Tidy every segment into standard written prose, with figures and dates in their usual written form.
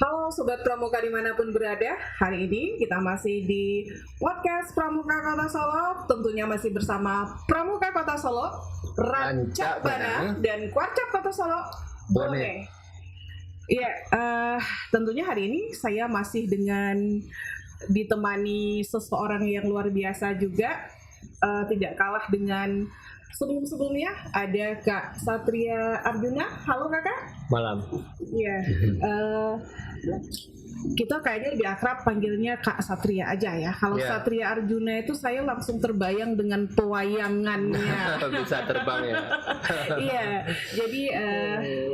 Halo Sobat Pramuka dimanapun berada, hari ini kita masih di podcast Pramuka Kota Solo. Tentunya masih bersama Pramuka Kota Solo, Rancak Bana, dan Kwarcap Kota Solo, Bone. Iya, tentunya hari ini saya masih ditemani seseorang yang luar biasa juga, tidak kalah dengan sebelum-sebelumnya. Ada Kak Satria Arjuna. Halo Kakak. Malam. Iya. Kita kayaknya lebih akrab panggilnya Kak Satria aja ya. Kalau Satria Arjuna itu saya langsung terbayang dengan pewayangannya. Bisa terbang ya. Iya. Jadi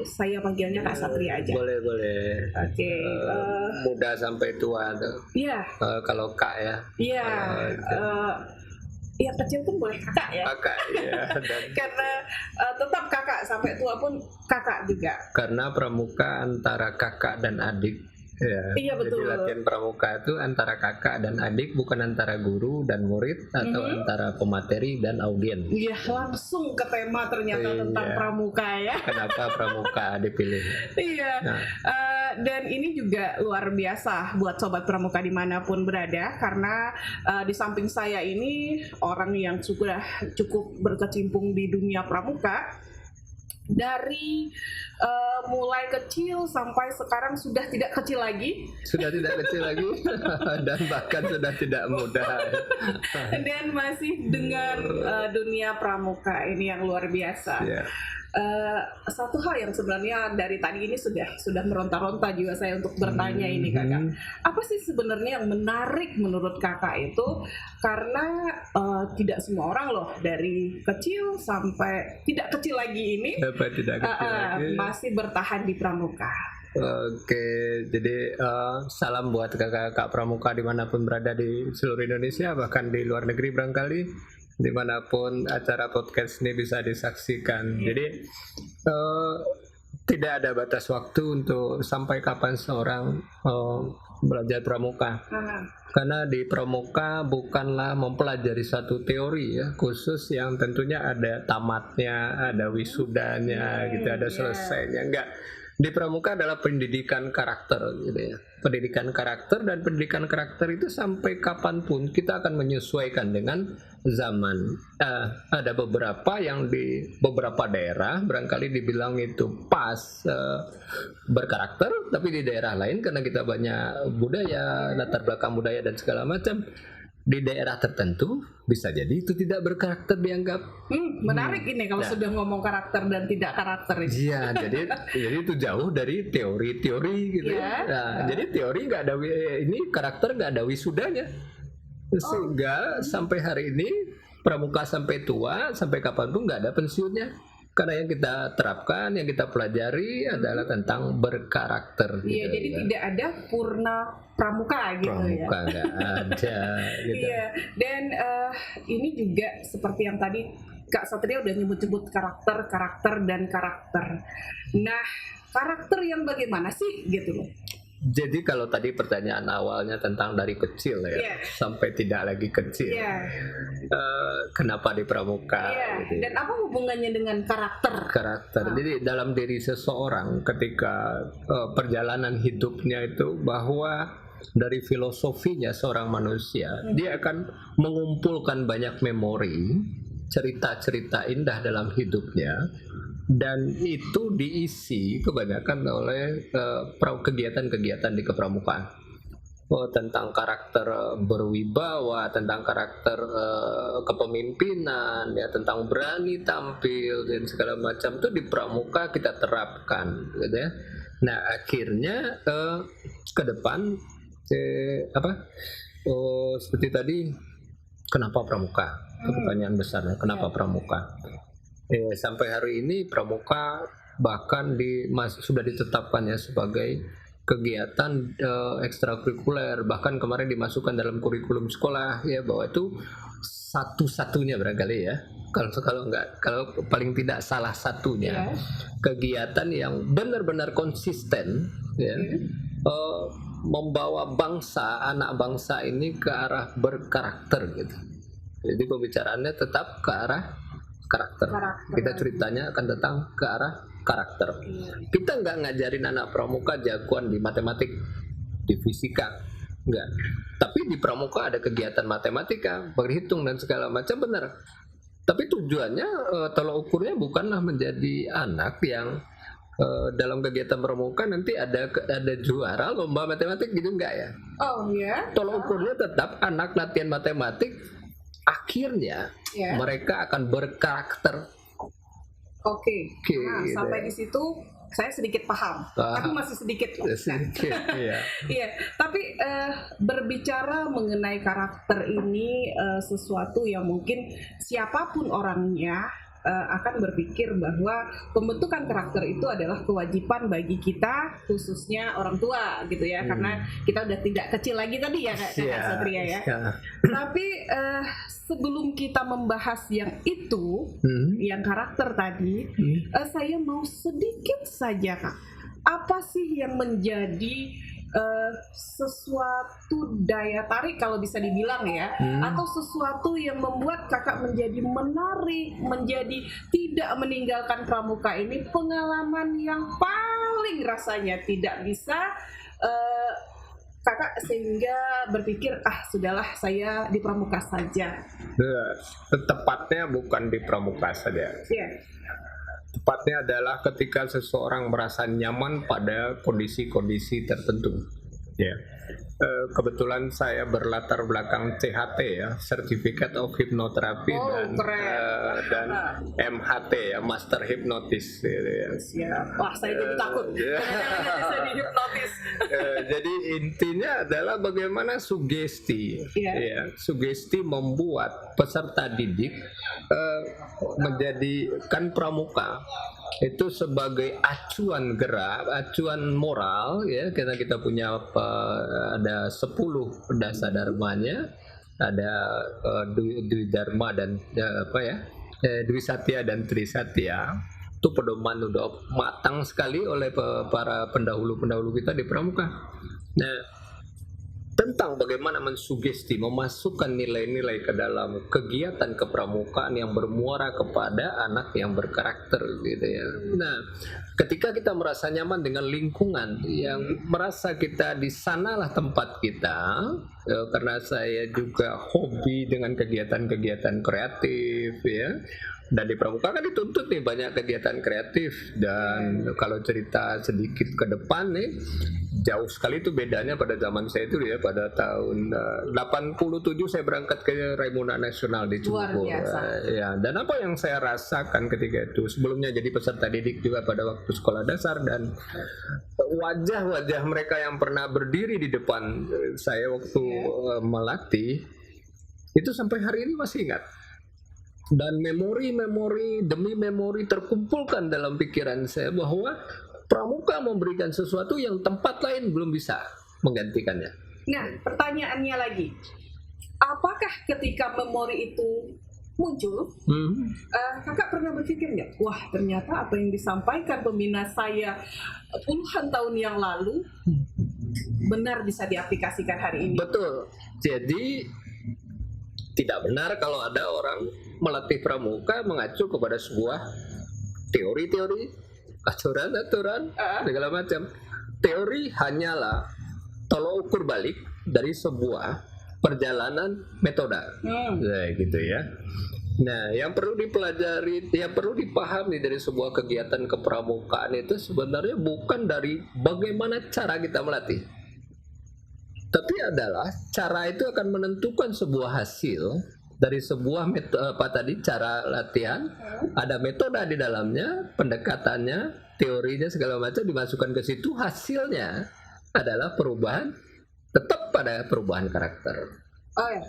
saya panggilnya Kak Satria aja. Boleh. Oke. Muda sampai tua tuh. Iya. Kalau Kak ya. Iya. Ya kecil pun boleh kakak ya. Kakak ya. Karena tetap kakak sampai tua pun kakak juga. Karena pramuka antara kakak dan adik. Ya. Iya betul. Jadi latihan pramuka itu antara kakak dan adik, bukan antara guru dan murid atau antara pemateri dan audien. Iya, langsung ke tema ternyata tentang pramuka ya. Kenapa pramuka dipilih? Iya. Nah. Dan ini juga luar biasa buat sobat pramuka dimanapun berada, karena di samping saya ini orang yang sudah cukup berkecimpung di dunia pramuka. Dari mulai kecil sampai sekarang sudah tidak kecil lagi. Dan bahkan sudah tidak muda. Dan masih dengan dunia pramuka ini yang luar biasa. Satu hal yang sebenarnya dari tadi ini sudah meronta-ronta juga saya untuk bertanya ini kakak, apa sih sebenarnya yang menarik menurut kakak itu? Karena tidak semua orang loh dari kecil sampai tidak kecil lagi ini masih bertahan di pramuka. Oke, jadi salam buat kakak-kakak pramuka dimanapun berada di seluruh Indonesia, bahkan di luar negeri barangkali, dimanapun acara podcast ini bisa disaksikan. Jadi tidak ada batas waktu untuk sampai kapan seorang belajar pramuka. Karena di pramuka bukanlah mempelajari satu teori ya khusus yang tentunya ada tamatnya, ada wisudanya, gitu, ada selesainya. Enggak. Di pramuka adalah pendidikan karakter gitu ya. Pendidikan karakter, dan pendidikan karakter itu sampai kapanpun kita akan menyesuaikan dengan zaman. Ada beberapa yang di beberapa daerah barangkali dibilang itu pas berkarakter, tapi di daerah lain karena kita banyak budaya, latar belakang budaya dan segala macam, di daerah tertentu bisa jadi itu tidak berkarakter dianggap. Menarik ini kalau sudah ngomong karakter dan tidak karakter. Iya, jadi itu jauh dari teori-teori gitu. Jadi teori nggak ada, ini karakter nggak ada wisudanya. Sehingga sampai hari ini pramuka sampai tua, sampai kapanpun nggak ada pensiunnya. Karena yang kita terapkan, yang kita pelajari adalah tentang berkarakter. Iya, gitu, jadi tidak ada purna pramuka gitu. Pramuka nggak ada. Gitu. Iya, dan ini juga seperti yang tadi Kak Satria udah nyebut-nyebut karakter. Nah, karakter yang bagaimana sih gitu loh? Jadi kalau tadi pertanyaan awalnya tentang dari kecil ya sampai tidak lagi kecil, kenapa di pramuka? Gitu. Dan apa hubungannya dengan karakter? Jadi dalam diri seseorang ketika perjalanan hidupnya itu, bahwa dari filosofinya seorang manusia, dia akan mengumpulkan banyak memori, cerita-cerita indah dalam hidupnya. Dan itu diisi kebanyakan oleh kegiatan-kegiatan di kepramukaan. Tentang karakter berwibawa, tentang karakter kepemimpinan, ya, tentang berani tampil dan segala macam itu di pramuka kita terapkan, gitu ya. Nah akhirnya ke depan seperti tadi, kenapa pramuka? Pertanyaan besarnya, kenapa pramuka? Sampai hari ini pramuka bahkan sudah ditetapkan ya sebagai kegiatan ekstrakurikuler, bahkan kemarin dimasukkan dalam kurikulum sekolah ya, bahwa itu satu-satunya barangkali ya, kalau paling tidak salah satunya kegiatan yang benar-benar konsisten ya, membawa anak bangsa ini ke arah berkarakter gitu. Jadi pembicaraannya tetap ke arah karakter. Kita ceritanya akan tentang ke arah karakter. Kita nggak ngajarin anak pramuka jagoan di matematik, di fisika, nggak. Tapi di pramuka ada kegiatan matematika, berhitung dan segala macam, benar. Tapi tujuannya, tolak ukurnya bukanlah menjadi anak yang dalam kegiatan pramuka nanti ada juara lomba matematik gitu, enggak ya? Oh ya. Tolak ukurnya tetap anak latihan matematik, akhirnya mereka akan berkarakter. Oke. Nah, sampai di situ saya sedikit paham, tapi masih sedikit. Iya. Tapi berbicara mengenai karakter ini sesuatu yang mungkin siapapun orangnya akan berpikir bahwa pembentukan karakter itu adalah kewajiban bagi kita, khususnya orang tua gitu ya, karena kita udah tidak kecil lagi tadi ya Kak Satria ya. Tapi sebelum kita membahas yang itu, yang karakter tadi, saya mau sedikit saja Kak, apa sih yang menjadi sesuatu daya tarik kalau bisa dibilang ya, atau sesuatu yang membuat kakak menjadi menarik, menjadi tidak meninggalkan pramuka ini, pengalaman yang paling rasanya tidak bisa kakak sehingga berpikir sudahlah saya di pramuka saja. Tepatnya bukan di pramuka saja. Tepatnya adalah ketika seseorang merasa nyaman pada kondisi-kondisi tertentu. Kebetulan saya berlatar belakang CHT ya, Certificate of Hypnotherapy, dan MHT ya, Master Hypnotist. Wah, saya jadi takut. Saya dihipnotis. Jadi intinya adalah bagaimana sugesti, sugesti membuat peserta didik menjadikan pramuka itu sebagai acuan gerak, acuan moral ya, karena kita punya ada 10 dasa dharmanya, ada Dwi Dharma dan Dwi Satya dan Tri Satya. Itu pedoman udah matang sekali oleh para pendahulu kita di pramuka. Nah, tentang bagaimana mensugesti, memasukkan nilai-nilai ke dalam kegiatan kepramukaan yang bermuara kepada anak yang berkarakter gitu ya. Nah, ketika kita merasa nyaman dengan lingkungan yang merasa kita di sanalah tempat kita, karena saya juga hobi dengan kegiatan-kegiatan kreatif ya. Dan di pramuka kan dituntut nih banyak kegiatan kreatif, dan kalau cerita sedikit ke depan nih, jauh sekali itu bedanya pada zaman saya itu ya, pada tahun 87 saya berangkat ke Raimuna Nasional di Cibubur. Ya, dan apa yang saya rasakan ketika itu, sebelumnya jadi peserta didik juga pada waktu sekolah dasar, dan wajah-wajah mereka yang pernah berdiri di depan saya waktu melatih itu sampai hari ini masih ingat. Dan memori demi memori terkumpulkan dalam pikiran saya bahwa pramuka memberikan sesuatu yang tempat lain belum bisa menggantikannya. Nah, pertanyaannya lagi, apakah ketika memori itu muncul, kakak pernah berpikir nggak, wah ternyata apa yang disampaikan pembina saya puluhan tahun yang lalu benar bisa diaplikasikan hari ini? Betul. Jadi tidak benar kalau ada orang melatih pramuka mengacu kepada sebuah teori-teori, aturan-aturan, segala macam. Teori hanyalah tolok ukur balik dari sebuah perjalanan metode, gitu ya. Nah, yang perlu dipelajari, yang perlu dipahami dari sebuah kegiatan kepramukaan itu sebenarnya bukan dari bagaimana cara kita melatih, tapi adalah cara itu akan menentukan sebuah hasil. Dari sebuah cara latihan, ada metode di dalamnya, pendekatannya, teorinya segala macam dimasukkan ke situ, hasilnya adalah perubahan, tetap pada perubahan karakter.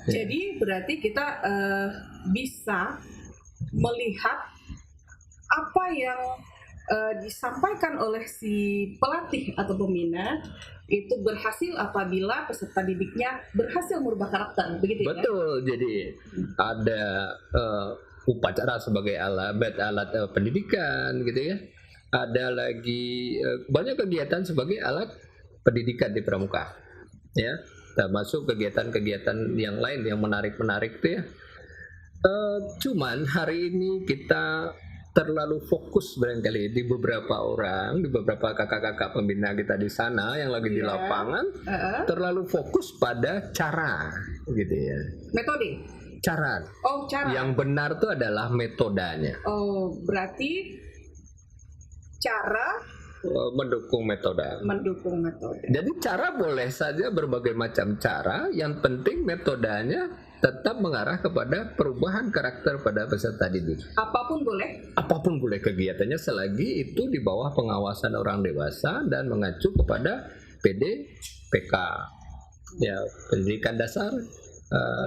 Jadi berarti kita bisa melihat apa yang disampaikan oleh si pelatih atau pembina itu berhasil apabila peserta didiknya berhasil merubah karakter, begitu ya? Betul, jadi ada upacara sebagai alat pendidikan gitu ya. Ada lagi banyak kegiatan sebagai alat pendidikan di pramuka ya, termasuk kegiatan-kegiatan yang lain yang menarik-menarik tuh ya. Cuman hari ini kita terlalu fokus barangkali di beberapa orang, di beberapa kakak-kakak pembina kita di sana yang lagi di lapangan, terlalu fokus pada cara, gitu ya. Metode. Cara. Oh, cara. Yang benar itu adalah metodenya. Oh, berarti cara mendukung metode. Mendukung metode. Jadi cara boleh saja berbagai macam cara, yang penting metodenya tetap mengarah kepada perubahan karakter pada peserta didik. Apapun boleh? Apapun boleh kegiatannya selagi itu di bawah pengawasan orang dewasa dan mengacu kepada PDPK. Ya, pendidikan dasar,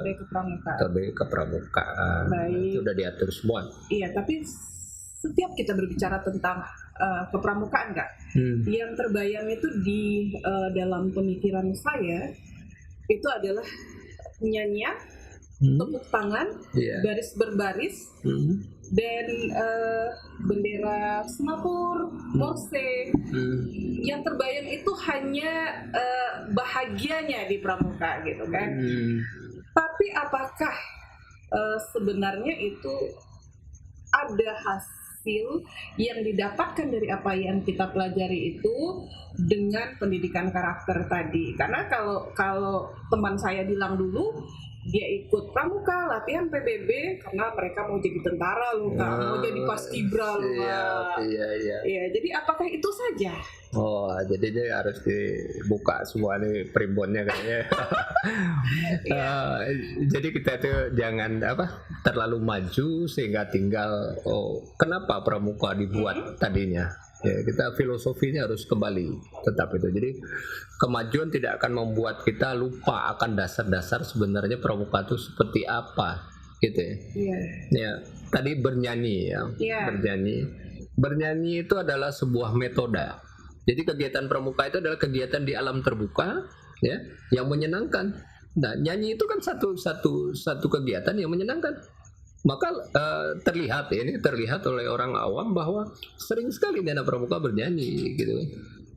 metode kepramukaan. Itu sudah diatur semua. Iya, tapi setiap kita berbicara tentang kepramukaan, Kak, yang terbayang itu di dalam pemikiran saya itu adalah nyanyian, tepuk tangan, baris berbaris, dan bendera Singapura, Morse. Yang terbayang itu hanya bahagianya di pramuka, gitu kan. Tapi apakah sebenarnya itu ada hasil yang didapatkan dari apa yang kita pelajari itu dengan pendidikan karakter tadi? Karena kalau teman saya bilang dulu dia ikut pramuka latihan PBB karena mereka mau jadi tentara loh, Kak, mau jadi paskibra loh, Kak. Iya, jadi apakah itu saja? Oh, jadinya harus dibuka semua nih primbonnya kayaknya. Jadi kita tuh jangan terlalu maju sehingga tinggal kenapa pramuka dibuat tadinya. Ya, kita filosofinya harus kembali tetap itu. Jadi kemajuan tidak akan membuat kita lupa akan dasar-dasar sebenarnya pramuka itu seperti apa, gitu ya. Ya, tadi bernyanyi ya. Bernyanyi itu adalah sebuah metode. Jadi kegiatan pramuka itu adalah kegiatan di alam terbuka, ya, yang menyenangkan. Nah, nyanyi itu kan satu kegiatan yang menyenangkan. Maka terlihat oleh orang awam bahwa sering sekali anak pramuka bernyanyi, gitu.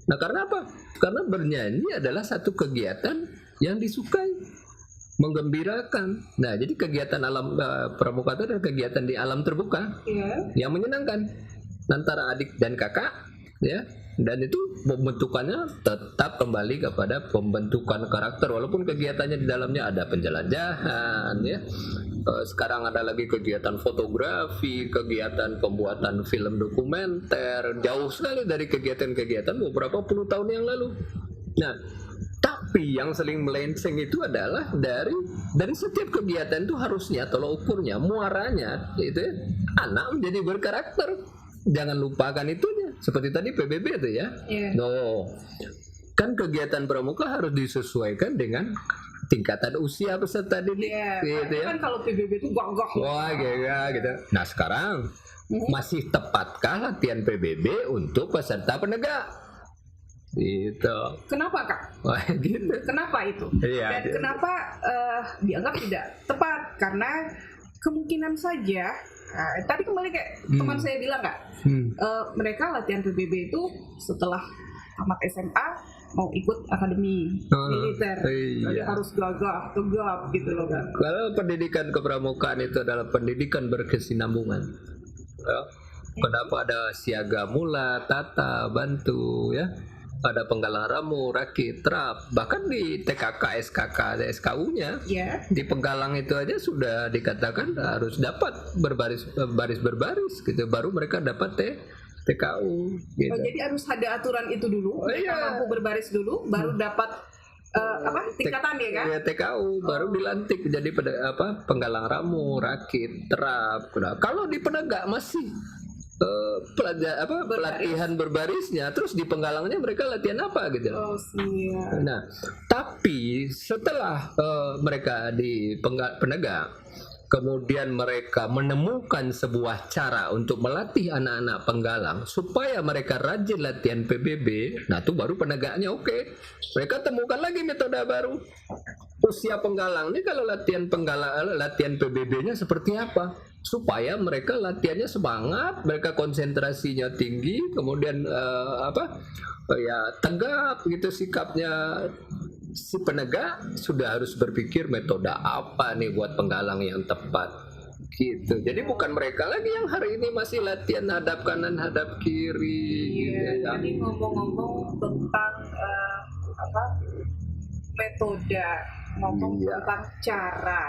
Nah, karena apa? Karena bernyanyi adalah satu kegiatan yang disukai, menggembirakan. Nah, jadi kegiatan alam pramuka itu adalah kegiatan di alam terbuka yang menyenangkan antara adik dan kakak, ya. Dan itu pembentukannya tetap kembali kepada pembentukan karakter, walaupun kegiatannya di dalamnya ada penjelajahan, ya. Sekarang ada lagi kegiatan fotografi, kegiatan pembuatan film dokumenter, jauh sekali dari kegiatan-kegiatan beberapa puluh tahun yang lalu. Nah, tapi yang sering melenceng itu adalah dari setiap kegiatan itu harusnya tolok ukurnya, muaranya, itu ya, anak menjadi berkarakter. Jangan lupakan itunya. Seperti tadi PBB itu ya. No. Kan kegiatan pramuka harus disesuaikan dengan tingkatan usia peserta didik. Gitu ya. Kan kalau PBB itu gagah. Wah, gitu. Nah, sekarang masih tepatkah latihan PBB untuk peserta penegak? Gitu. Kenapa, Kak? Wah, gitu. Kenapa itu? Dan kenapa dianggap tidak tepat? Karena kemungkinan saja. Nah, tadi kembali kayak teman saya bilang, Kak, mereka latihan PBB itu setelah tamat SMA mau ikut akademi militer, jadi harus gagah, tegap gitu loh, Kak. Kalau pendidikan kepramukaan itu adalah pendidikan berkesinambungan, ya. Kenapa ada siaga mula, tata, bantu, ya. Ada penggalang ramu, rakit, terap, bahkan di TKK, SKK, SKU-nya, di penggalang itu aja sudah dikatakan harus dapat berbaris, gitu, baru mereka dapat TKU. Gitu. Jadi harus ada aturan itu dulu, mampu berbaris dulu, baru dapat tingkatan ya kan? TKU, baru dilantik jadi penggalang ramu, rakit, terap. Kalau di penegak masih pelatihan berbarisnya, terus di penggalangnya mereka latihan apa gitu. Nah, tapi setelah mereka di penegak, kemudian mereka menemukan sebuah cara untuk melatih anak-anak penggalang supaya mereka rajin latihan PBB. Nah, itu baru penegaknya oke. Mereka temukan lagi metode baru. Usia penggalang ini kalau latihan PBB-nya seperti apa? Supaya mereka latihannya semangat, mereka konsentrasinya tinggi, kemudian tegap gitu sikapnya. Si penegak sudah harus berpikir metode apa nih buat penggalang yang tepat. gitu. Jadi bukan mereka lagi yang hari ini masih latihan hadap kanan hadap kiri. Iya, gitu, ya. jadi ngomong-ngomong tentang metode, ngomong Iya. tentang cara.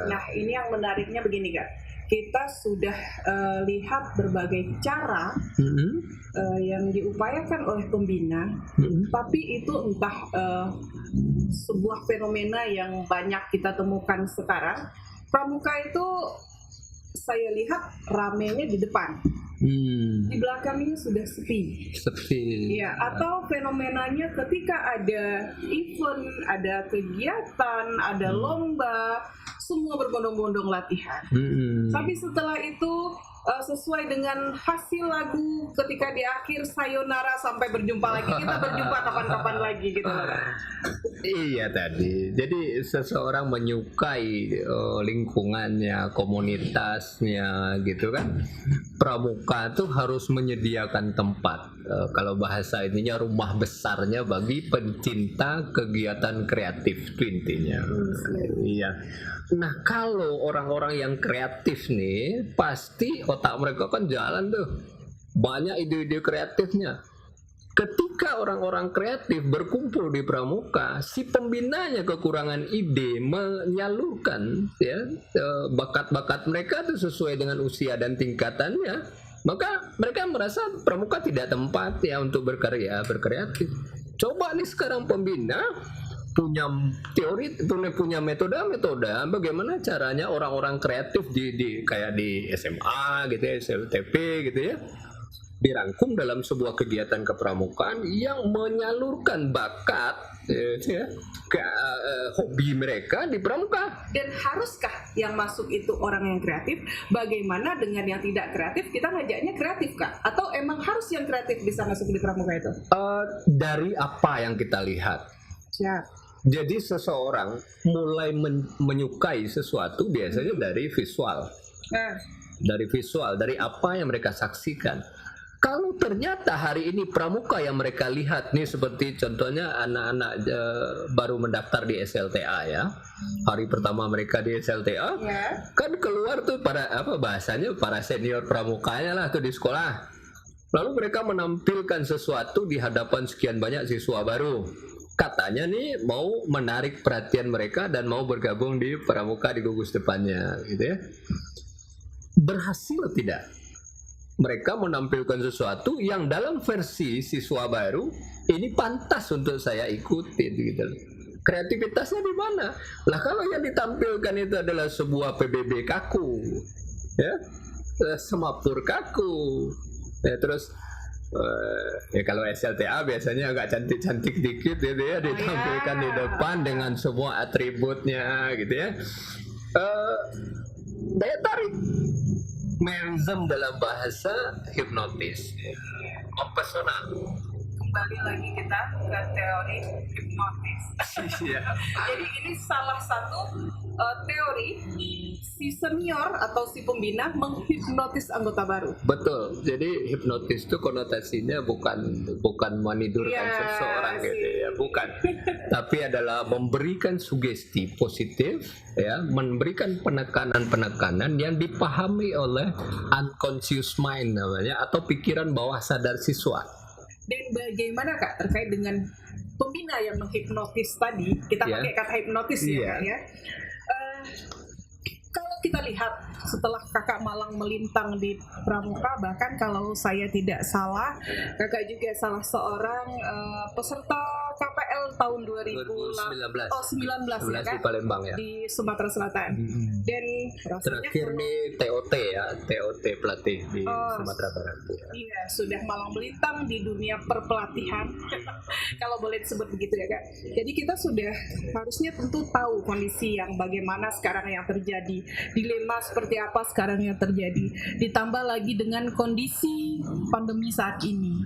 Nah, ini yang menariknya begini Kak. Kita sudah lihat berbagai cara yang diupayakan oleh pembina, tapi itu entah sebuah fenomena yang banyak kita temukan sekarang. Pramuka itu saya lihat ramenya di depan, di belakangnya sudah sepi. Ya, atau fenomenanya ketika ada event, ada kegiatan, ada lomba, semua berbondong-bondong latihan. Tapi setelah itu sesuai dengan hasil lagu, ketika di akhir sayonara sampai berjumpa lagi, kita berjumpa kapan-kapan lagi gitu loh. Iya tadi. Jadi seseorang menyukai lingkungannya, komunitasnya gitu kan. Pramuka tuh harus menyediakan tempat. Kalau bahasa ininya rumah besarnya bagi pencinta kegiatan kreatif itu intinya. Iya. Nah, kalau orang-orang yang kreatif nih, pasti otak mereka kan jalan tuh. Banyak ide-ide kreatifnya. Ketika orang-orang kreatif berkumpul di pramuka, si pembinanya kekurangan ide menyalurkan ya bakat-bakat mereka itu sesuai dengan usia dan tingkatannya, maka mereka merasa pramuka tidak tempat ya untuk berkarya, berkreatif. Coba nih sekarang pembina punya teori, punya metode bagaimana caranya orang-orang kreatif di kayak di SMA gitu ya, SLTP gitu ya, dirangkum dalam sebuah kegiatan kepramukaan yang menyalurkan bakat ya, ke hobi mereka di pramuka. Dan haruskah yang masuk itu orang yang kreatif? Bagaimana dengan yang tidak kreatif? Kita ngajaknya kreatif Kak? Atau emang harus yang kreatif bisa masuk di pramuka itu? Dari apa yang kita lihat. Siap. Jadi seseorang mulai menyukai sesuatu biasanya dari visual. Dari visual, dari apa yang mereka saksikan. Kalau ternyata hari ini pramuka yang mereka lihat nih, seperti contohnya anak-anak baru mendaftar di SLTA ya, hari pertama mereka di SLTA, kan keluar tuh bahasanya para senior pramukanya lah tuh di sekolah. Lalu mereka menampilkan sesuatu di hadapan sekian banyak siswa baru. Katanya nih mau menarik perhatian mereka dan mau bergabung di pramuka di gugus depannya, gitu ya. Berhasil tidak? Mereka menampilkan sesuatu yang dalam versi siswa baru ini pantas untuk saya ikutin gitu. Kreativitasnya di mana? Lah kalau yang ditampilkan itu adalah sebuah PBB kaku, ya, semapur kaku, ya terus ya kalau SLTA biasanya agak cantik-cantik dikit gitu ya, ditampilkan di depan dengan semua atributnya gitu ya. Daya tarik, mesmerism dalam bahasa hipnotis, mempesona. Kembali lagi kita ke teori hipnotis. Jadi ini salah satu teori si senior atau si pembina menghipnotis anggota baru. Betul. Jadi hipnotis itu konotasinya bukan menidurkan seseorang gitu ya, bukan. Tapi adalah memberikan sugesti positif ya, memberikan penekanan yang dipahami oleh unconscious mind namanya, atau pikiran bawah sadar siswa. Dan bagaimana Kak terkait dengan pembina yang menghipnotis tadi, kita pakai kata hipnotis ya. Kalau kita lihat setelah Kakak Malang melintang di pramuka, bahkan kalau saya tidak salah, Kakak juga salah seorang peserta KPL tahun 2019 ya kan? Di Palembang ya, di Sumatera Selatan. Dan terakhir nih TOT ya, TOT pelatih di Sumatera Barat ya. Iya, sudah malang melintang di dunia perpelatihan kalau boleh disebut begitu ya Kak. Jadi kita sudah harusnya tentu tahu kondisi yang bagaimana sekarang yang terjadi, dilema seperti apa sekarang yang terjadi, ditambah lagi dengan kondisi pandemi saat ini.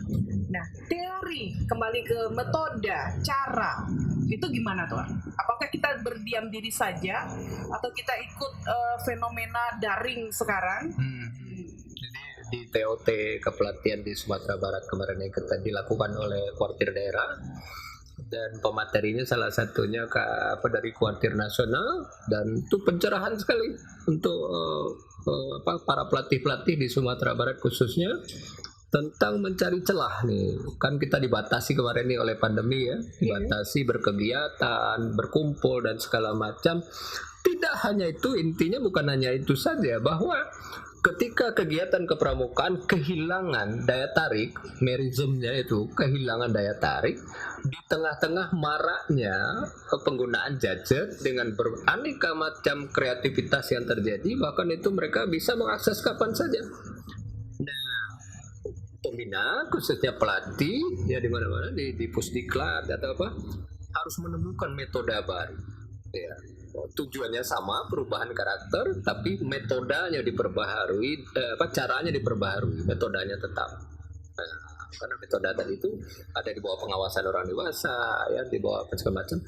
Nah, teori kembali ke metode, cara itu gimana tuh? Apakah kita berdiam diri saja atau kita ikut fenomena daring sekarang? Jadi di TOT kepelatihan di Sumatera Barat kemarin yang dilakukan oleh Kuartir Daerah, dan pematerinya salah satunya dari Kuartir Nasional, dan itu pencerahan sekali untuk para pelatih-pelatih di Sumatera Barat khususnya tentang mencari celah nih. Kan kita dibatasi kemarin nih oleh pandemi ya, dibatasi berkegiatan, berkumpul dan segala macam. Tidak hanya itu, intinya bukan hanya itu saja, bahwa ketika kegiatan kepramukaan kehilangan daya tarik, merismnya itu kehilangan daya tarik di tengah-tengah maraknya penggunaan gadget dengan beraneka macam kreativitas yang terjadi, bahkan itu mereka bisa mengakses kapan saja. Nah, pembina khususnya pelatih ya di mana-mana di pusdiklat atau apa harus menemukan metode baru. Ya. Tujuannya sama, perubahan karakter, tapi metodenya diperbaharui, caranya diperbaharui, metodenya tetap. Nah, karena metode tadi itu ada di bawah pengawasan orang dewasa, ya di bawah segala macam.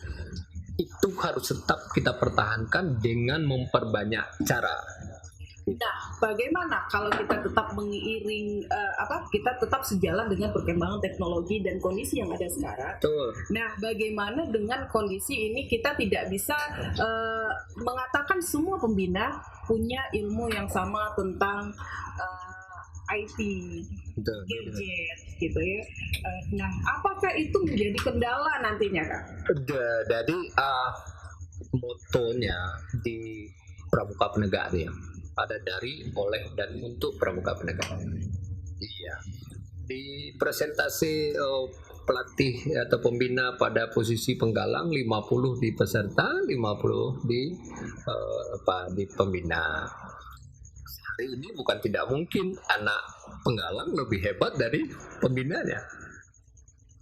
Itu harus tetap kita pertahankan dengan memperbanyak cara. Nah, bagaimana kalau kita tetap mengiring kita tetap sejalan dengan perkembangan teknologi dan kondisi yang ada sekarang? Betul. Nah, bagaimana dengan kondisi ini kita tidak bisa mengatakan semua pembina punya ilmu yang sama tentang IT, gadget, gitu ya. Nah, apakah itu menjadi kendala nantinya, Kak? Jadi motonya di Pramuka Penegak ya. Ada dari, oleh, dan untuk pramuka penegak. Iya. Di presentasi pelatih atau pembina pada posisi penggalang 50 di peserta, 50 di pembina. Hari ini bukan tidak mungkin anak penggalang lebih hebat dari pembinanya.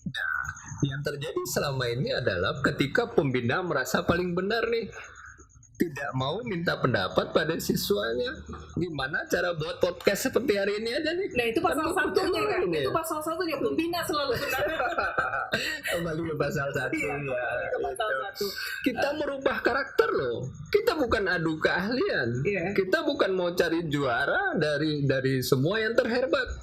Nah, yang terjadi selama ini adalah ketika pembina merasa paling benar nih, tidak mau minta pendapat pada siswanya, gimana cara buat podcast seperti hari ini aja nih. Nah, itu pasal satunya kan? Itu pasal satunya, pembina selalu benar. Kembali ke pasal 1 ya. Kita merubah karakter loh. Kita bukan adu keahlian. Kita bukan mau cari juara dari semua yang terhebat.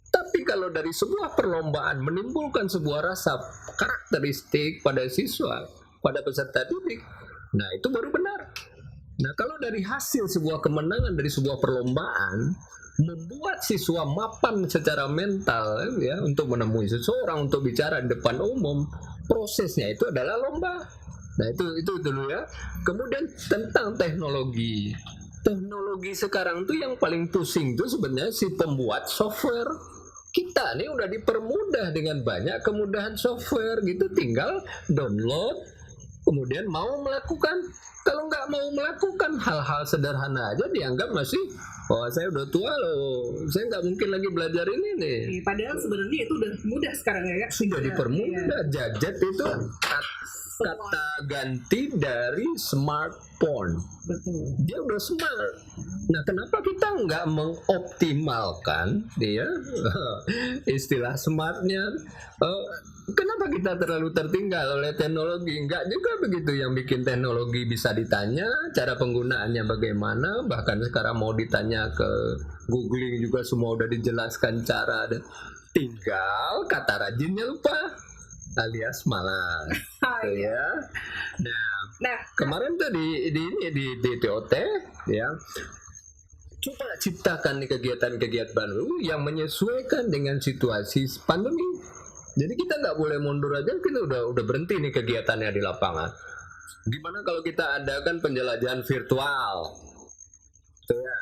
Tapi kalau dari sebuah perlombaan menimbulkan sebuah rasa karakteristik pada siswa, pada peserta didik, nah itu baru benar. Nah kalau dari hasil sebuah kemenangan dari sebuah perlombaan membuat siswa mapan secara mental ya untuk menemui seseorang, untuk bicara di depan umum, prosesnya itu adalah lomba. Nah itu dulu ya. Kemudian tentang teknologi sekarang tuh yang paling pusing tuh sebenarnya si pembuat software. Kita nih udah dipermudah dengan banyak kemudahan software gitu, tinggal download. Kemudian mau melakukan, kalau nggak mau melakukan hal-hal sederhana aja dianggap masih, saya udah tua loh, saya nggak mungkin lagi belajar ini nih. Padahal sebenarnya itu udah mudah sekarang ya. Sudah dipermudah. Gadget itu kata ganti dari smartphone. Betul. Dia udah smart. Nah, kenapa kita nggak mengoptimalkan dia istilah smartnya? Kenapa kita terlalu tertinggal oleh teknologi? Enggak juga begitu. Yang bikin teknologi bisa ditanya, cara penggunaannya bagaimana. Bahkan sekarang mau ditanya ke googling juga semua udah dijelaskan cara. Tinggal kata rajinnya lupa, alias malas. Ya. Nah, kemarin tuh di TOT ya. Coba ciptakan nih kegiatan-kegiatan baru yang menyesuaikan dengan situasi pandemi. Jadi kita nggak boleh mundur aja, kita udah berhenti nih kegiatannya di lapangan. Gimana kalau kita adakan penjelajahan virtual? Tuh ya.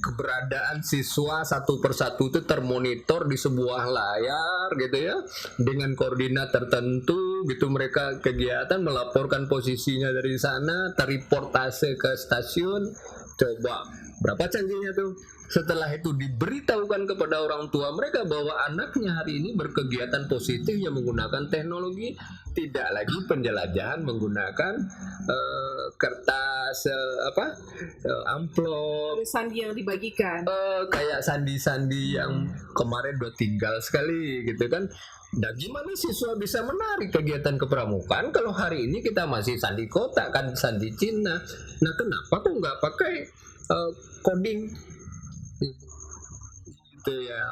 Keberadaan siswa satu persatu itu termonitor di sebuah layar gitu ya, dengan koordinat tertentu gitu, mereka kegiatan melaporkan posisinya dari sana, terreportase ke stasiun. Coba berapa canggihnya tuh. Setelah itu diberitahukan kepada orang tua mereka bahwa anaknya hari ini berkegiatan positif yang menggunakan teknologi, tidak lagi penjelajahan menggunakan kertas amplop, sandi yang dibagikan, kayak sandi-sandi yang kemarin udah tinggal sekali gitu kan. Dan gimana siswa bisa menarik kegiatan kepramukaan kalau hari ini kita masih sandi kotak kan, sandi Cina. Nah kenapa kok nggak pakai coding? gitu ya.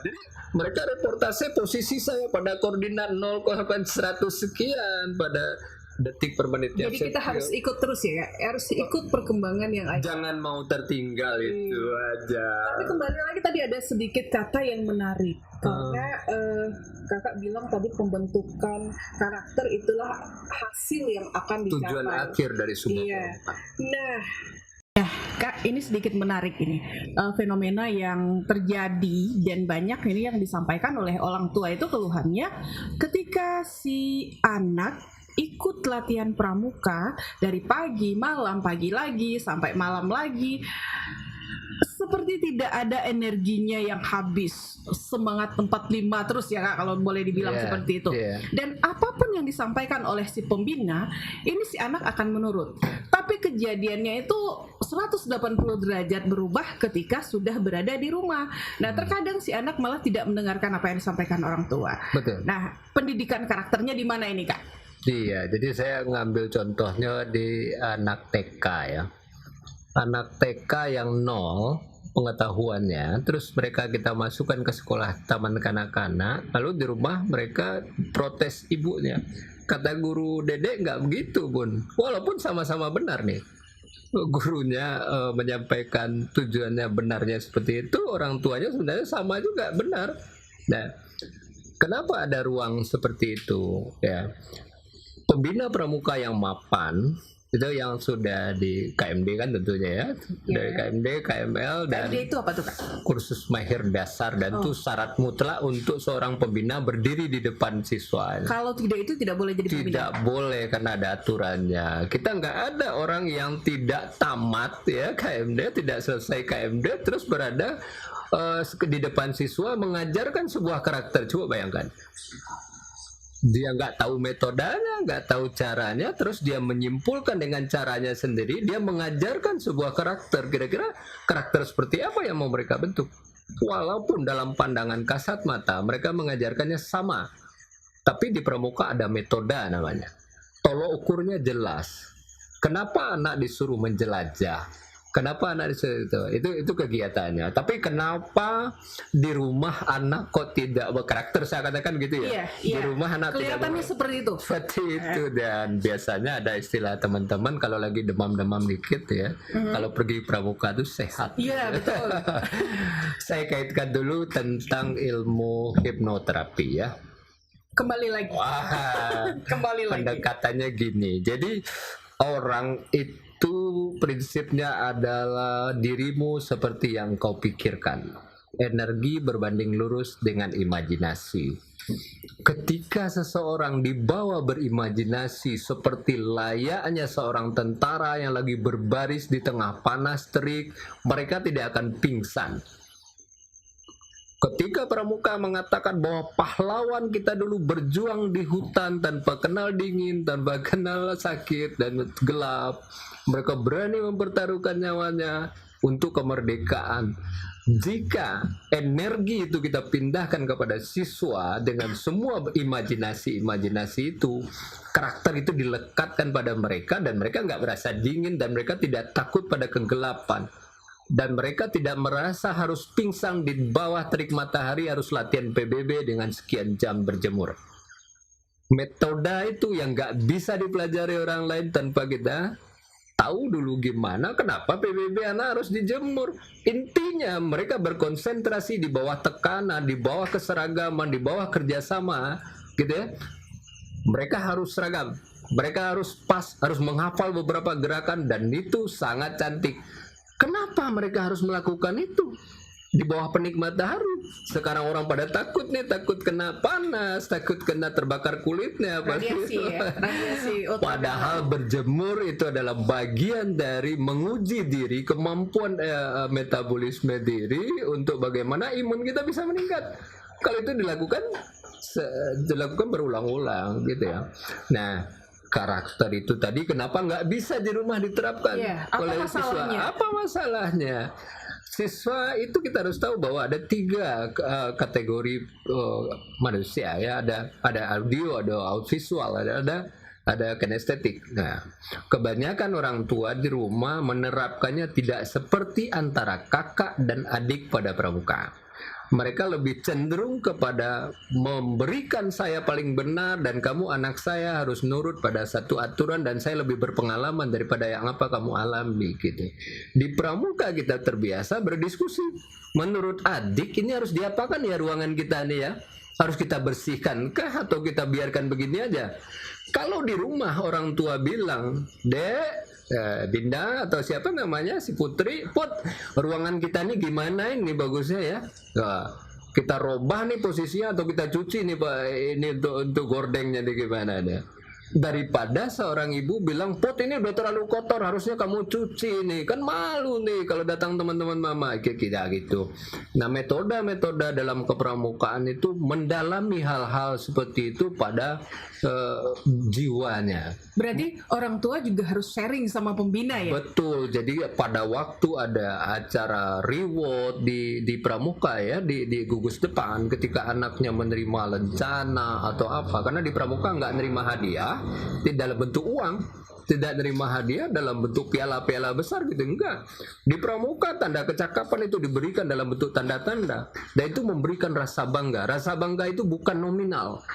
Jadi mereka reportase posisi saya pada koordinat 0,100 sekian pada detik per menit. Jadi kita harus ikut terus ya, harus ikut perkembangan yang ada. Jangan mau tertinggal itu aja. Tapi kembali lagi tadi ada sedikit kata yang menarik karena kakak bilang tadi pembentukan karakter itulah hasil yang akan dicapai. Tujuan akhir dari sebuah. Iya. Nah, Kak, ini sedikit menarik ini fenomena yang terjadi dan banyak ini yang disampaikan oleh orang tua itu keluhannya ketika si anak ikut latihan pramuka dari pagi malam, pagi lagi sampai malam lagi, seperti tidak ada energinya yang habis, semangat 45 terus ya Kak, kalau boleh dibilang seperti itu. Dan apapun yang disampaikan oleh si pembina, ini si anak akan menurut. Tapi kejadiannya itu 180 derajat berubah ketika sudah berada di rumah. Nah, terkadang si anak malah tidak mendengarkan apa yang disampaikan orang tua. Betul. Nah, pendidikan karakternya di mana ini Kak? Iya, jadi saya ngambil contohnya di anak TK ya. Anak TK yang 0 pengetahuannya, terus kita masukkan ke sekolah taman kanak-kanak, lalu di rumah mereka protes ibunya. Kata guru Dedek nggak begitu Bun, walaupun sama-sama benar nih. Gurunya menyampaikan tujuannya benarnya seperti itu, orang tuanya sebenarnya sama juga benar. Nah, kenapa ada ruang seperti itu ya? Pembina pramuka yang mapan itu yang sudah di KMD kan tentunya ya, dari KMD, KML dan KMD itu apa tuh Kak? Kursus mahir dasar dan itu syarat mutlak untuk seorang pembina berdiri di depan siswa. Kalau tidak itu tidak boleh jadi pembina. Tidak boleh karena ada aturannya. Kita nggak ada orang yang tidak tamat ya KMD, tidak selesai KMD terus berada di depan siswa mengajarkan sebuah karakter. Coba bayangkan. Dia nggak tahu metodenya, nggak tahu caranya, terus dia menyimpulkan dengan caranya sendiri, dia mengajarkan sebuah karakter. Kira-kira karakter seperti apa yang mau mereka bentuk? Walaupun dalam pandangan kasat mata mereka mengajarkannya sama, tapi di pramuka ada metode namanya. Tolok ukurnya jelas. Kenapa anak disuruh menjelajah? Kenapa anak disuruh itu kegiatannya? Tapi kenapa di rumah anak kok tidak berkarakter? Saya katakan gitu ya. Di rumah anak kelihatannya tidak seperti itu. Seperti itu dan biasanya ada istilah teman-teman kalau lagi demam-demam dikit ya. Kalau pergi pramuka itu sehat. Iya betul. Saya kaitkan dulu tentang ilmu hipnoterapi ya. Kembali lagi. Kembali lagi. Pendekatannya gini. Jadi orang itu prinsipnya adalah dirimu seperti yang kau pikirkan. Energi berbanding lurus dengan imajinasi. Ketika seseorang dibawa berimajinasi seperti layaknya seorang tentara yang lagi berbaris di tengah panas terik, mereka tidak akan pingsan. Ketika pramuka mengatakan bahwa pahlawan kita dulu berjuang di hutan tanpa kenal dingin, tanpa kenal sakit dan gelap, mereka berani mempertaruhkan nyawanya untuk kemerdekaan. Jika energi itu kita pindahkan kepada siswa dengan semua imajinasi itu, karakter itu dilekatkan pada mereka dan mereka nggak merasa dingin dan mereka tidak takut pada kegelapan. Dan mereka tidak merasa harus pingsan di bawah terik matahari, harus latihan PBB dengan sekian jam berjemur. Metode itu yang nggak bisa dipelajari orang lain tanpa kita tahu dulu gimana, kenapa PBB anak harus dijemur. Intinya mereka berkonsentrasi di bawah tekanan, di bawah keseragaman, di bawah kerjasama, gitu ya. Mereka harus seragam, mereka harus pas, harus menghafal beberapa gerakan dan itu sangat cantik. Kenapa mereka harus melakukan itu? Di bawah penik matahari. Sekarang orang pada takut nih, takut kena panas, takut kena terbakar kulitnya. Radiasi ya, radiasi. Padahal berjemur itu adalah bagian dari menguji diri, kemampuan metabolisme diri untuk bagaimana imun kita bisa meningkat. Kalau itu dilakukan berulang-ulang gitu ya. Nah, karakter itu tadi kenapa nggak bisa di rumah diterapkan oleh siswa? Apa masalahnya? Siswa itu kita harus tahu bahwa ada 3 kategori manusia ya, ada audio, ada audiovisual, ada kinestetik. Nah, kebanyakan orang tua di rumah menerapkannya tidak seperti antara kakak dan adik pada pramuka. Mereka lebih cenderung kepada memberikan saya paling benar dan kamu anak saya harus nurut pada satu aturan dan saya lebih berpengalaman daripada yang apa kamu alami gitu. Di pramuka kita terbiasa berdiskusi. Menurut adik ini harus diapakan ya ruangan kita nih ya? Harus kita bersihkan kah atau kita biarkan begini aja? Kalau di rumah orang tua bilang, Dek, Dinda atau siapa namanya si Putri, Put, ruangan kita nih gimana ini bagusnya ya? Nah, kita robah nih posisinya atau kita cuci nih Pak ini untuk gordengnya nih gimana deh? Daripada seorang ibu bilang, Put ini udah terlalu kotor harusnya kamu cuci nih, kan malu nih kalau datang teman-teman mama kita gitu. Nah metode-metode dalam kepramukaan itu mendalami hal-hal seperti itu pada jiwanya. Berarti orang tua juga harus sharing sama pembina ya? Betul, jadi pada waktu ada acara reward di pramuka ya, di gugus depan ketika anaknya menerima lencana atau apa, karena di pramuka nggak nerima hadiah tidak dalam bentuk uang, tidak nerima hadiah dalam bentuk piala-piala besar gitu, enggak. Di pramuka tanda kecakapan itu diberikan dalam bentuk tanda-tanda dan itu memberikan rasa bangga. Rasa bangga itu bukan nominal.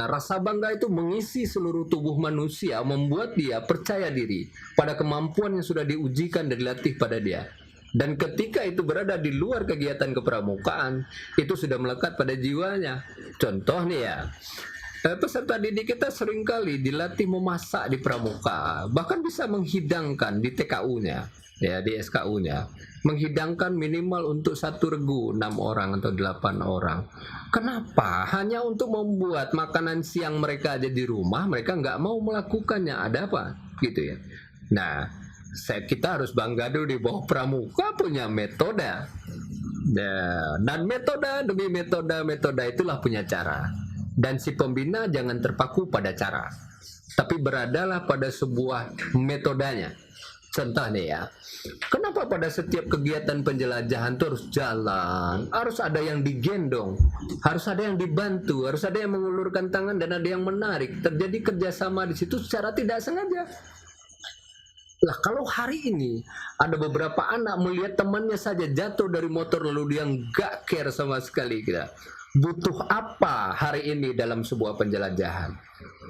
Nah, rasa bangga itu mengisi seluruh tubuh manusia, membuat dia percaya diri pada kemampuan yang sudah diujikan dan dilatih pada dia. Dan ketika itu berada di luar kegiatan kepramukaan, itu sudah melekat pada jiwanya. Contoh nih ya, peserta didik kita seringkali dilatih memasak di pramuka, bahkan bisa menghidangkan di TKU-nya, ya di SKU-nya, menghidangkan minimal untuk satu regu 6 orang atau 8 orang. Kenapa? Hanya untuk membuat makanan siang mereka aja di rumah, mereka nggak mau melakukannya. Ada apa? Gitu ya. Nah, kita harus bangga dulu di bawah pramuka punya metode. Dan metode demi metode itulah punya cara. Dan si pembina jangan terpaku pada cara, tapi beradalah pada sebuah metodenya. Contoh nih ya, kenapa pada setiap kegiatan penjelajahan itu harus jalan, harus ada yang digendong, harus ada yang dibantu, harus ada yang mengulurkan tangan dan ada yang menarik. Terjadi kerjasama di situ secara tidak sengaja. Lah kalau hari ini ada beberapa anak melihat temannya saja jatuh dari motor lalu dia nggak care sama sekali, kita butuh apa hari ini dalam sebuah penjelajahan?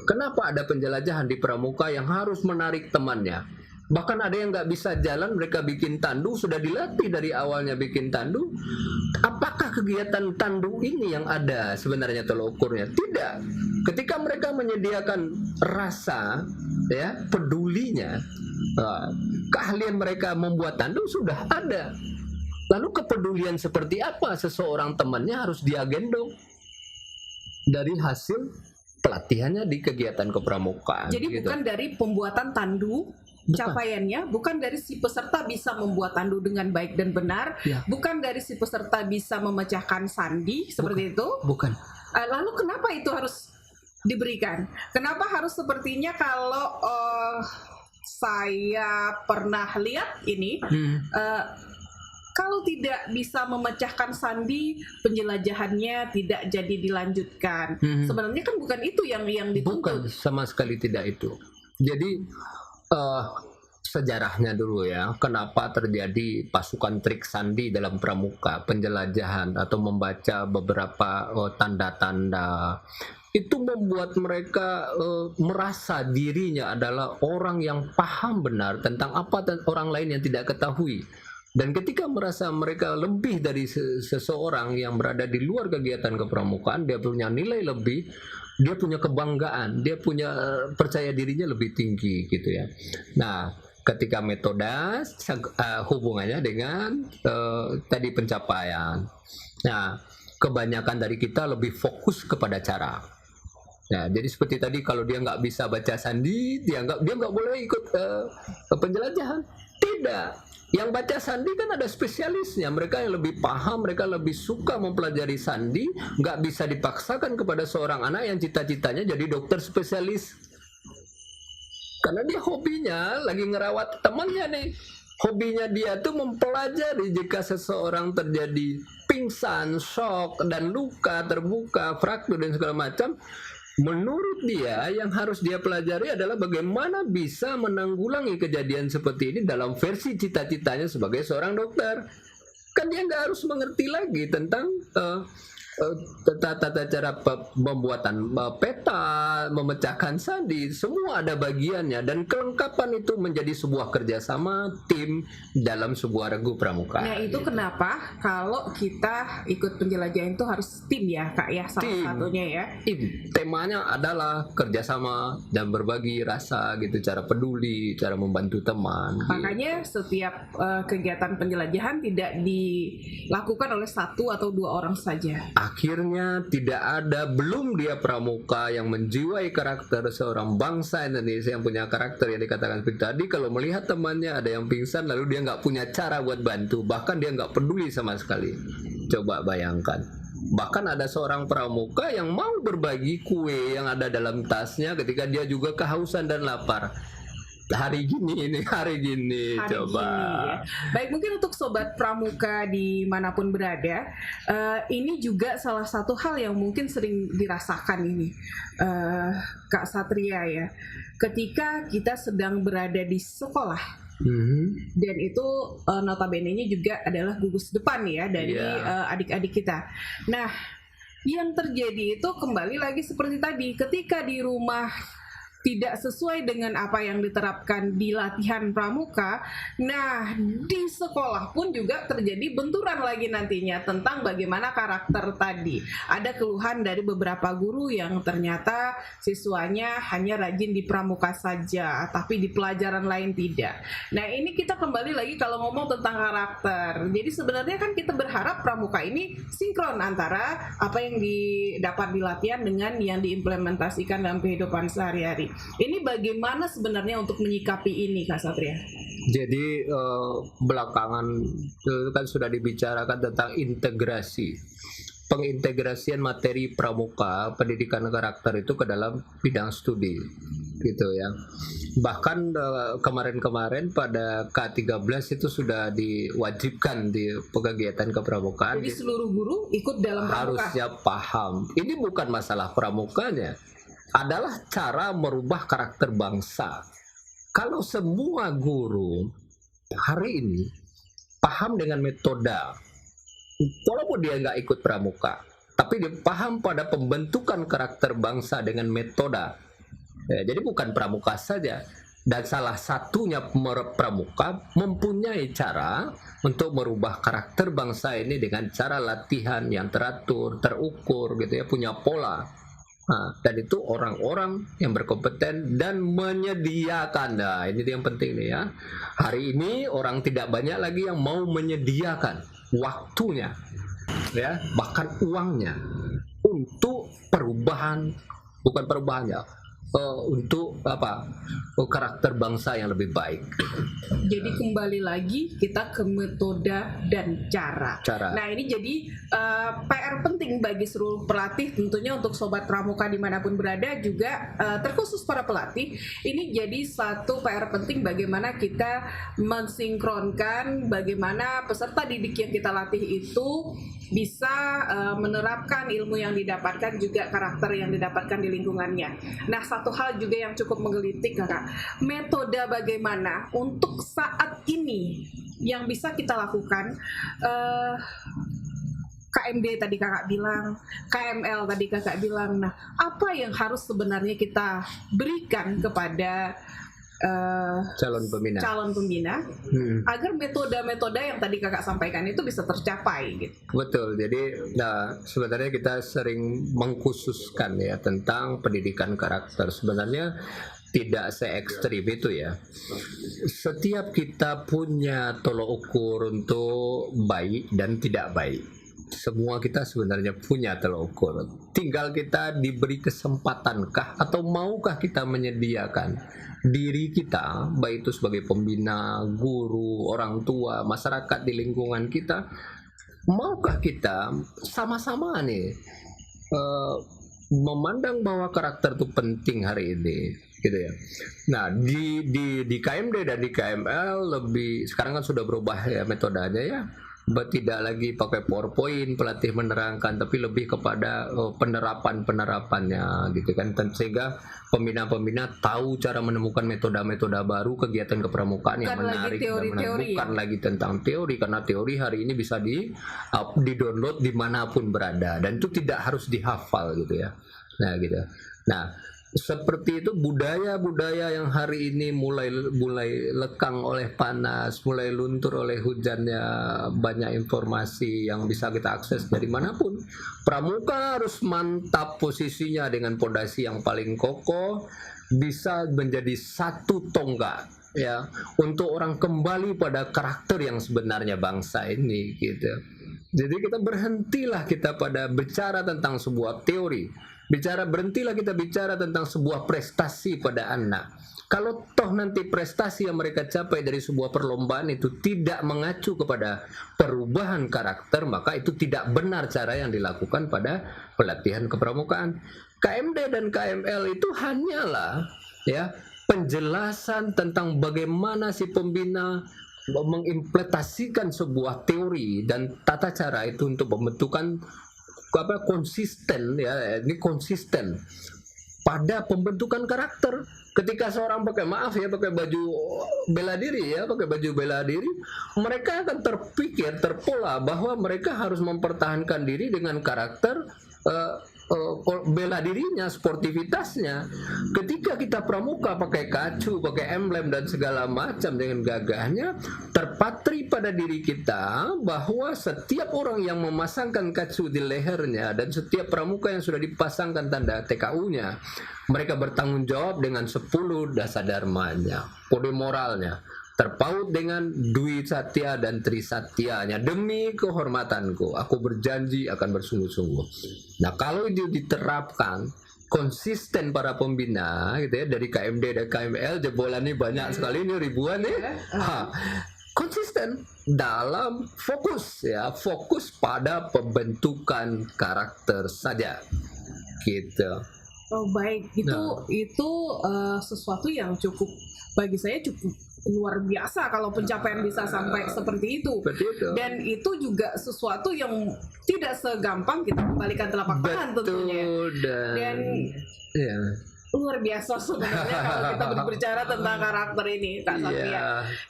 Kenapa ada penjelajahan di pramuka yang harus menarik temannya? Bahkan ada yang nggak bisa jalan, mereka bikin tandu, sudah dilatih dari awalnya bikin tandu. Apakah kegiatan tandu ini yang ada sebenarnya tolok ukurnya? Tidak. Ketika mereka menyediakan rasa ya pedulinya, keahlian mereka membuat tandu sudah ada. Lalu kepedulian seperti apa seseorang temannya harus dia gendong dari hasil pelatihannya di kegiatan kepramukaan. Jadi gitu. Bukan dari pembuatan tandu, capaiannya bukan dari si peserta bisa membuat tandu dengan baik dan benar, ya. Bukan dari si peserta bisa memecahkan sandi seperti itu. Bukan. Lalu kenapa itu harus diberikan? Kenapa harus sepertinya kalau saya pernah lihat ini, kalau tidak bisa memecahkan sandi, penjelajahannya tidak jadi dilanjutkan. Sebenarnya kan bukan itu yang dituntut. Bukan, sama sekali tidak itu. Jadi sejarahnya dulu ya, kenapa terjadi pasukan trik sandi dalam pramuka, penjelajahan atau membaca beberapa tanda-tanda. Itu membuat mereka merasa dirinya adalah orang yang paham benar tentang apa orang lain yang tidak ketahui. Dan ketika merasa mereka lebih dari seseorang yang berada di luar kegiatan kepramukaan, dia punya nilai lebih, dia punya kebanggaan, dia punya percaya dirinya lebih tinggi gitu ya. Nah, ketika metode hubungannya dengan tadi pencapaian. Nah, kebanyakan dari kita lebih fokus kepada cara. Nah, jadi seperti tadi kalau dia nggak bisa baca sandi, dia nggak boleh ikut penjelajahan. Tidak. Yang baca sandi kan ada spesialisnya, mereka yang lebih paham, mereka lebih suka mempelajari sandi, nggak bisa dipaksakan kepada seorang anak yang cita-citanya jadi dokter spesialis. Karena dia hobinya lagi ngerawat temannya nih, hobinya dia tuh mempelajari jika seseorang terjadi pingsan, shock, dan luka, terbuka, fraktur, dan segala macam. Menurut dia, yang harus dia pelajari adalah bagaimana bisa menanggulangi kejadian seperti ini dalam versi cita-citanya sebagai seorang dokter. kan dia nggak harus mengerti lagi tentang tata cara pembuatan peta, memecahkan sandi, semua ada bagiannya, dan kelengkapan itu menjadi sebuah kerjasama tim dalam sebuah regu pramuka. Nah itu kenapa kalau kita ikut penjelajahan itu harus tim ya Kak ya, salah satunya ya. Temanya adalah kerjasama dan berbagi rasa gitu, cara peduli, cara membantu teman. Makanya gitu. Setiap kegiatan penjelajahan tidak dilakukan oleh 1 atau 2 orang saja. Akhirnya belum dia pramuka yang menjiwai karakter seorang bangsa Indonesia yang punya karakter yang dikatakan seperti tadi, kalau melihat temannya ada yang pingsan lalu dia nggak punya cara buat bantu, bahkan dia nggak peduli sama sekali. Coba bayangkan. Bahkan ada seorang pramuka yang mau berbagi kue yang ada dalam tasnya ketika dia juga kehausan dan lapar. Hari gini coba. Ya. Baik, mungkin untuk sobat pramuka dimanapun berada, ini juga salah satu hal yang mungkin sering dirasakan ini, Kak Satria ya. Ketika kita sedang berada di sekolah, dan itu notabene-nya juga adalah gugus depan ya dari adik-adik kita. Nah, yang terjadi itu kembali lagi seperti tadi, ketika di rumah tidak sesuai dengan apa yang diterapkan di latihan pramuka, nah di sekolah pun juga terjadi benturan lagi nantinya tentang bagaimana karakter tadi. Ada keluhan dari beberapa guru yang ternyata siswanya hanya rajin di pramuka saja, tapi di pelajaran lain tidak. Nah ini kita kembali lagi kalau ngomong tentang karakter. Jadi sebenarnya kan kita berharap pramuka ini sinkron antara apa yang didapat di latihan dengan yang diimplementasikan dalam kehidupan sehari-hari. Ini bagaimana sebenarnya untuk menyikapi ini, Kak Satria? Jadi belakangan itu kan sudah dibicarakan tentang integrasi, pengintegrasian materi pramuka, pendidikan karakter itu ke dalam bidang studi, gitu ya. Bahkan kemarin-kemarin pada K13 itu sudah diwajibkan di kegiatan kepramukaan. Jadi seluruh guru ikut dalam pramuka. Harusnya paham. Ini bukan masalah pramukanya, adalah cara merubah karakter bangsa. Kalau semua guru hari ini paham dengan metode, walaupun dia nggak ikut pramuka, tapi dia paham pada pembentukan karakter bangsa dengan metode. Ya, jadi bukan pramuka saja. Dan salah satunya pramuka mempunyai cara untuk merubah karakter bangsa ini dengan cara latihan yang teratur, terukur, gitu ya, punya pola. Nah, dan itu orang-orang yang berkompeten dan menyediakan. Nah, ini yang penting nih ya. Hari ini orang tidak banyak lagi yang mau menyediakan waktunya, ya, bahkan uangnya untuk perubahan, bukan perubahannya, untuk karakter bangsa yang lebih baik. Jadi kembali lagi kita ke metode dan cara. Nah ini jadi PR penting bagi seluruh pelatih, tentunya untuk sobat pramuka dimanapun berada juga, terkhusus para pelatih. Ini jadi satu PR penting bagaimana kita mensinkronkan bagaimana peserta didik yang kita latih itu bisa menerapkan ilmu yang didapatkan, juga karakter yang didapatkan di lingkungannya. Nah satu hal juga yang cukup menggelitik Kakak, metode bagaimana untuk saat ini yang bisa kita lakukan. KMD tadi Kakak bilang, KML tadi Kakak bilang. Nah, apa yang harus sebenarnya kita berikan kepada calon pembina agar metode-metode yang tadi Kakak sampaikan itu bisa tercapai gitu. Betul. Jadi sebenarnya kita sering mengkhususkan ya tentang pendidikan karakter. Sebenarnya tidak se-ekstrim itu ya. Setiap kita punya tolok ukur untuk baik dan tidak baik. Semua kita sebenarnya punya tolok ukur. Tinggal kita diberi kesempatankah atau maukah kita menyediakan diri kita, baik itu sebagai pembina, guru, orang tua, masyarakat di lingkungan kita, maukah kita sama-sama nih memandang bahwa karakter itu penting hari ini, gitu ya. Nah di KMD dan di KML lebih sekarang kan sudah berubah ya metodenya ya. tidak lagi pakai PowerPoint pelatih menerangkan, tapi lebih kepada penerapannya gitu kan, sehingga pembina-pembina tahu cara menemukan metode-metode baru kegiatan kepramukaan yang menarik dan bukan lagi tentang teori, karena teori hari ini bisa di-download dimanapun berada dan itu tidak harus dihafal gitu ya. Nah gitu. Nah, seperti itu budaya-budaya yang hari ini mulai lekang oleh panas, mulai luntur oleh hujannya banyak informasi yang bisa kita akses dari manapun. Pramuka harus mantap posisinya dengan pondasi yang paling kokoh, bisa menjadi satu tonggak ya untuk orang kembali pada karakter yang sebenarnya bangsa ini gitu. Jadi kita berhentilah kita pada bicara tentang sebuah teori. Berhentilah kita bicara tentang sebuah prestasi pada anak. Kalau toh nanti prestasi yang mereka capai dari sebuah perlombaan itu tidak mengacu kepada perubahan karakter, maka itu tidak benar cara yang dilakukan pada pelatihan kepramukaan. KMD dan KML itu hanyalah ya penjelasan tentang bagaimana si pembina mengimplementasikan sebuah teori dan tata cara itu untuk pembentukan konsisten ya, ini konsisten pada pembentukan karakter. Ketika seorang pakai baju bela diri mereka akan terpola bahwa mereka harus mempertahankan diri dengan karakter bela dirinya, sportivitasnya. Ketika kita pramuka pakai kacu, pakai emblem dan segala macam dengan gagahnya, terpatri pada diri kita bahwa setiap orang yang memasangkan kacu di lehernya dan setiap pramuka yang sudah dipasangkan tanda TKU-nya, mereka bertanggung jawab dengan 10 dasadharmanya, kode moralnya, terpaut dengan Dwi Satya dan Tri Satyanya. Demi kehormatanku, aku berjanji akan bersungguh-sungguh. Nah, kalau itu diterapkan konsisten para pembina gitu ya, dari KMD dan KML, jebolannya banyak sekali ini, ribuan nih. Konsisten dalam fokus pada pembentukan karakter saja. Gitu. Oh baik, itu sesuatu yang cukup, bagi saya cukup luar biasa kalau pencapaian bisa sampai seperti itu. Betul. Dan itu juga sesuatu yang tidak segampang kita kembalikan telapak tangan tentunya. Dan ya, luar biasa sebenarnya kalau kita berbicara tentang karakter ini, Kak Satria.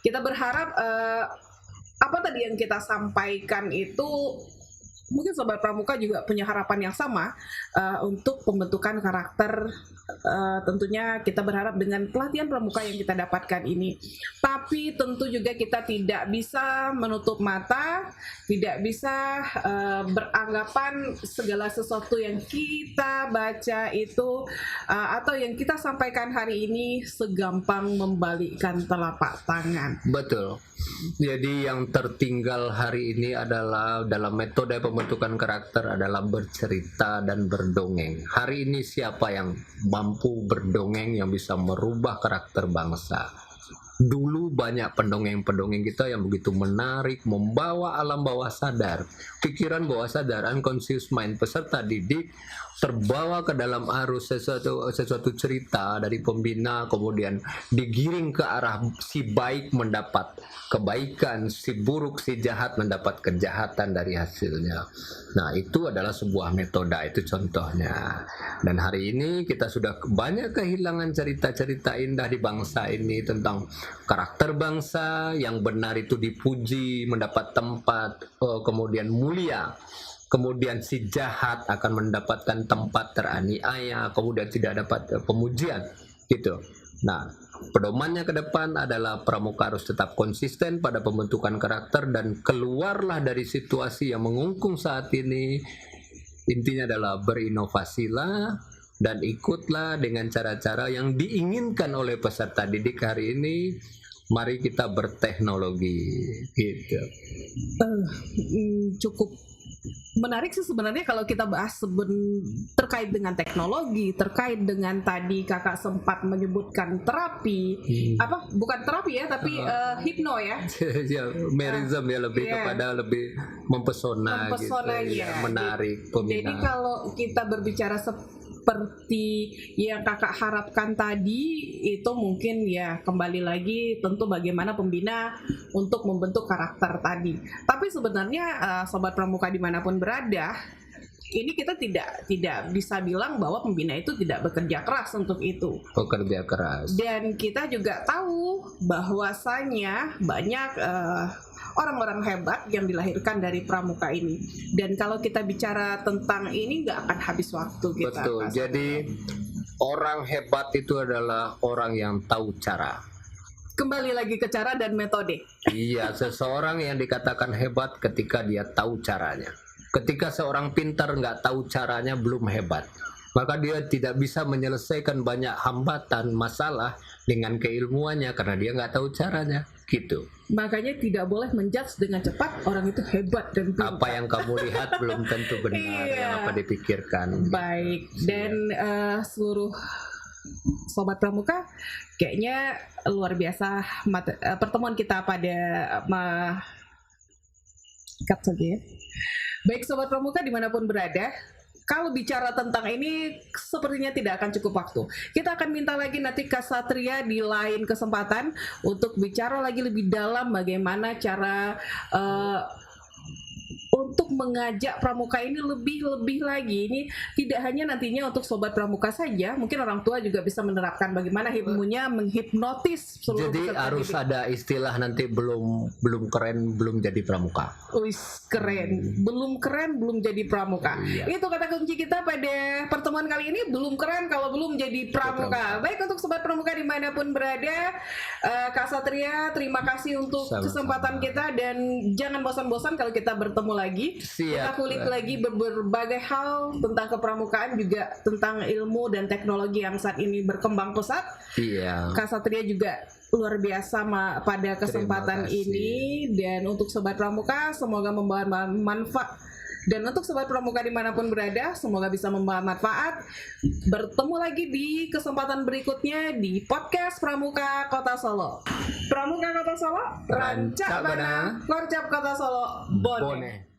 Kita berharap apa tadi yang kita sampaikan itu, mungkin Sobat Pramuka juga punya harapan yang sama untuk pembentukan karakter. Tentunya kita berharap dengan pelatihan pramuka yang kita dapatkan ini. Tapi tentu juga kita tidak bisa menutup mata, tidak bisa beranggapan segala sesuatu yang kita baca itu atau yang kita sampaikan hari ini segampang membalikkan telapak tangan. Betul. Jadi yang tertinggal hari ini adalah dalam metode pembentukan karakter adalah bercerita dan berdongeng. Hari ini siapa yang mampu berdongeng yang bisa merubah karakter bangsa? Dulu banyak pendongeng-pendongeng kita yang begitu menarik, membawa alam bawah sadar, pikiran bawah sadar, unconscious mind peserta didik terbawa ke dalam arus sesuatu cerita dari pembina, kemudian digiring ke arah si baik mendapat kebaikan, si buruk, si jahat mendapat kejahatan dari hasilnya. Nah, itu adalah sebuah metode, itu contohnya. Dan hari ini kita sudah banyak kehilangan cerita-cerita indah di bangsa ini tentang karakter bangsa yang benar itu dipuji, mendapat tempat, kemudian mulia. Kemudian si jahat akan mendapatkan tempat teraniaya, kemudian tidak dapat pemujian gitu. Nah, pedomannya ke depan adalah pramuka harus tetap konsisten pada pembentukan karakter dan keluarlah dari situasi yang mengungkung saat ini. Intinya adalah berinovasilah dan ikutlah dengan cara-cara yang diinginkan oleh peserta didik hari ini. Mari kita berteknologi gitu. Cukup menarik sih sebenarnya kalau kita bahas terkait dengan teknologi, terkait dengan tadi kakak sempat menyebutkan terapi, bukan terapi ya, tapi hipno ya. Merism ya, lebih kepada lebih mempesona gitu, ya, menarik pembina. Jadi kalau kita berbicara seperti yang kakak harapkan tadi, itu mungkin ya kembali lagi tentu bagaimana pembina untuk membentuk karakter tadi. Tapi sebenarnya Sobat Pramuka dimanapun berada, ini kita tidak bisa bilang bahwa pembina itu tidak bekerja keras untuk itu. Bekerja keras. Dan kita juga tahu bahwasanya banyak orang-orang hebat yang dilahirkan dari pramuka ini. Dan kalau kita bicara tentang ini nggak akan habis waktu kita. Betul. Jadi orang hebat itu adalah orang yang tahu cara. Kembali lagi ke cara dan metode. Iya, seseorang yang dikatakan hebat ketika dia tahu caranya. Ketika seorang pintar nggak tahu caranya, belum hebat. Maka dia tidak bisa menyelesaikan banyak hambatan masalah dengan keilmuannya karena dia nggak tahu caranya, gitu. Makanya tidak boleh menjudge dengan cepat orang itu hebat dan pintar. Apa yang kamu lihat belum tentu benar yang apa dipikirkan. Baik, dan seluruh Sobat Pramuka, kayaknya luar biasa pertemuan kita pada Baik Sobat Pramuka dimanapun berada, kalau bicara tentang ini sepertinya tidak akan cukup waktu. Kita akan minta lagi nanti Kak Satria di lain kesempatan untuk bicara lagi lebih dalam bagaimana cara untuk mengajak pramuka ini lebih lagi. Ini tidak hanya nantinya untuk Sobat Pramuka saja, mungkin orang tua juga bisa menerapkan bagaimana ilmunya menghipnotis seluruh. Jadi harus ada istilah nanti belum keren belum jadi pramuka. Wis keren, belum keren belum jadi pramuka. Iya. Itu kata kunci kita pada pertemuan kali ini, belum keren kalau belum jadi pramuka. Baik, untuk Sobat Pramuka dimanapun berada, Kak Satria terima kasih untuk kesempatan kita, dan jangan bosan-bosan kalau kita bertemu lagi. Kita kulik lagi berbagai hal tentang kepramukaan, juga tentang ilmu dan teknologi yang saat ini berkembang pesat. Iya. Kak Satria juga luar biasa pada kesempatan ini, dan untuk Sobat Pramuka semoga membawa manfaat. Dan untuk Sobat Pramuka dimanapun berada, semoga bisa membawa manfaat. Bertemu lagi di kesempatan berikutnya di podcast Pramuka Kota Solo. Pramuka Kota Solo, rancak bana, korcap Kota Solo, bone.